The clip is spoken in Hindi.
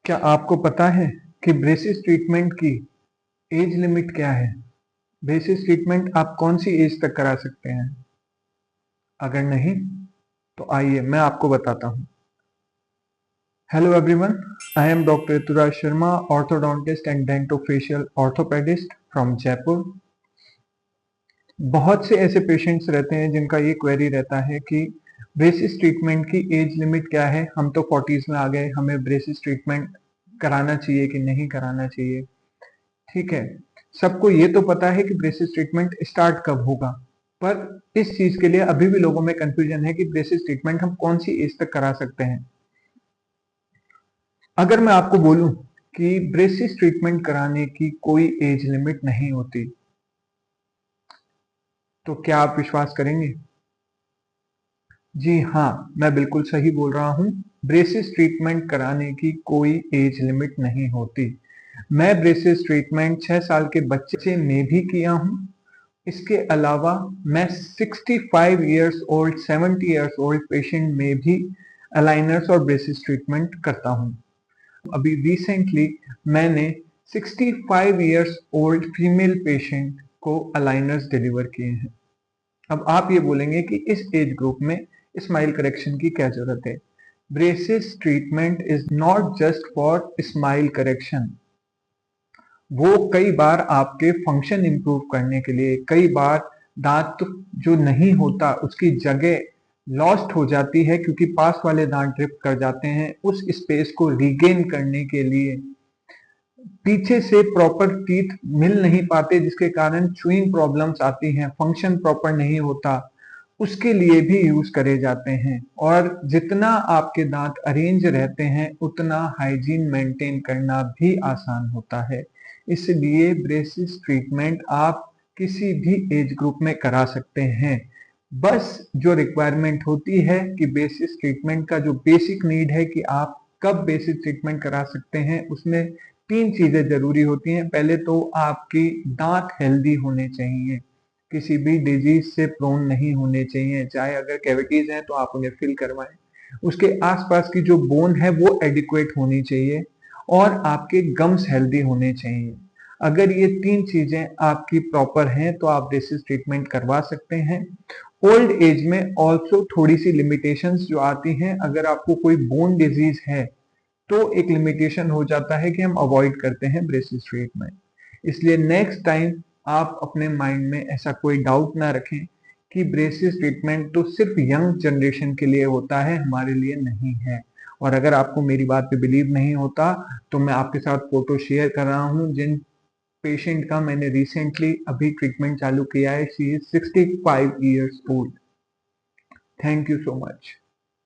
क्या आपको पता है कि ब्रेसिस ट्रीटमेंट की एज लिमिट क्या है? ब्रेसिस ट्रीटमेंट आप कौन सी एज तक करा सकते हैं? अगर नहीं तो आइए मैं आपको बताता हूँ। Hello everyone, I am doctor Rituraj Sharma, orthodontist and dentofacial orthopaedist from Jaipur. बहुत से ऐसे पेशेंट्स रहते हैं जिनका ये क्वेरी रहता है कि ब्रेसिस ट्रीटमेंट की एज लिमिट क्या है? हम तो 40s में आ गए, हमें ब्रेसिस ट्रीटमेंट कराना चाहिए कि नहीं कराना चाहिए? ठीक है, सबको ये तो पता है कि ब्रेसिस ट्रीटमेंट स्टार्ट कब होगा, पर इस चीज के लिए अभी भी लोगों में कंफ्यूजन है कि ब्रेसिस ट्रीटमेंट हम कौन सी एज तक करा सकते हैं। अगर मैं आपको बोलूं कि ब्रेसिस ट्रीटमेंट कराने की कोई एज लिमिट नहीं होती, तो क्या आप विश्वास करेंगे? जी हाँ, मैं बिल्कुल सही बोल रहा हूँ। ब्रेसिस ट्रीटमेंट कराने की कोई एज लिमिट नहीं होती। मैं ब्रेसिस ट्रीटमेंट 6 साल के बच्चे में भी किया हूँ। इसके अलावा मैं 65 years old, 70 years old patient में भी अलाइनर्स और ब्रेसिस ट्रीटमेंट करता हूँ। अभी रिसेंटली मैंने 65 इयर्स ओल्ड फीमेल पेशेंट को अलाइनर्स डिलीवर किए हैं। अब आप ये बोलेंगे कि इस एज ग्रुप में स्माइल करेक्शन की क्या जरूरत है? Braces treatment is not just for smile correction. वो कई बार आपके फंक्शन इंप्रूव करने के लिए, कई बार दांत जो नहीं होता उसकी जगह लॉस्ट हो जाती है क्योंकि पास वाले दांत ड्रिप कर जाते हैं, उस स्पेस को रीगेन करने के लिए पीछे से प्रॉपर टीथ मिल नहीं पाते, जिसके कारण च्यूइंग प्रॉब्लम्स आती हैं, फंक्शन प्रॉपर नहीं होता, उसके लिए भी यूज करे जाते हैं। और जितना आपके दांत अरेंज रहते हैं उतना हाइजीन मेंटेन करना भी आसान होता है। इसलिए ब्रेसिस ट्रीटमेंट आप किसी भी एज ग्रुप में करा सकते हैं। बस जो रिक्वायरमेंट होती है कि ब्रेसिस ट्रीटमेंट का जो बेसिक नीड है कि आप कब बेसिक ट्रीटमेंट करा सकते हैं, उसमें 3 चीजें जरूरी होती हैं। पहले तो आपकी दांत हेल्दी होने चाहिए, किसी भी डिजीज से प्रोन नहीं होने चाहिए, चाहे अगर कैविटीज हैं तो आप उन्हें फिल करवाएं। उसके आसपास की जो बोन है वो एडिक्वेट होनी चाहिए और आपके गम्स हेल्दी होने चाहिए। अगर ये 3 चीजें आपकी प्रॉपर हैं तो आप ब्रेसिस ट्रीटमेंट करवा सकते हैं। ओल्ड एज में ऑल्सो थोड़ी सी लिमिटेशंस जो आती हैं, अगर आपको कोई बोन डिजीज है तो एक लिमिटेशन हो जाता है कि हम अवॉइड करते हैं ब्रेसिस ट्रीटमेंट। इसलिए नेक्स्ट टाइम आप अपने माइंड में ऐसा कोई डाउट ना रखें कि ब्रेसिस ट्रीटमेंट तो सिर्फ यंग जनरेशन के लिए होता है, हमारे लिए नहीं है। और अगर आपको मेरी बात पे बिलीव नहीं होता तो मैं आपके साथ फोटो शेयर कर रहा हूँ जिन पेशेंट का मैंने रिसेंटली अभी ट्रीटमेंट चालू किया है। She is 65 years old. Thank you so much.